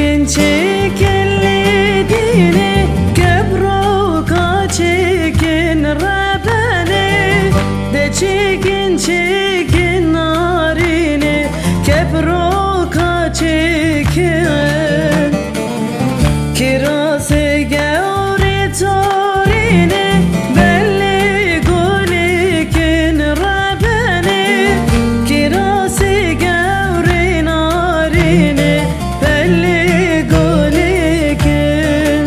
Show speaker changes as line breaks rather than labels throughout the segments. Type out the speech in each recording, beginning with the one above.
çekildiğini Kebroka çekin Rabbani de çekin narini Kebroka çekin Kirası gevri torini belli gulikin Rabbani Kirası gevri narini belli gulikin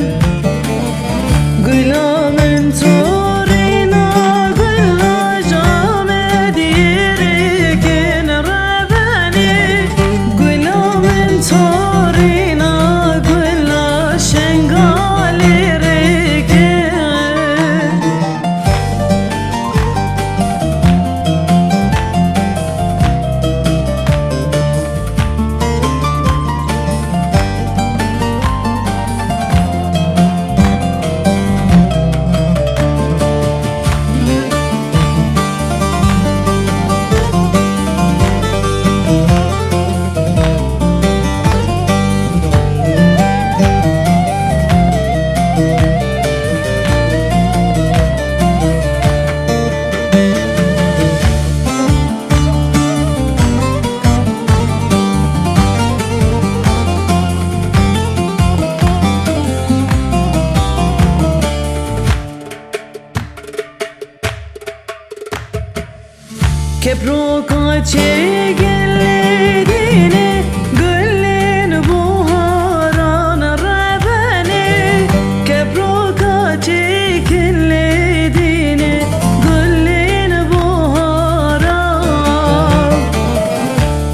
Gülamın torina gülla camed yerikin Rabbani Gülamın torina gülla şengal yerikin Kebroka çekildiğini güllün buharan Rabbani Kebroka çekildiğini güllün buharan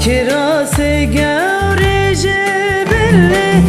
Kirası gevri cebilli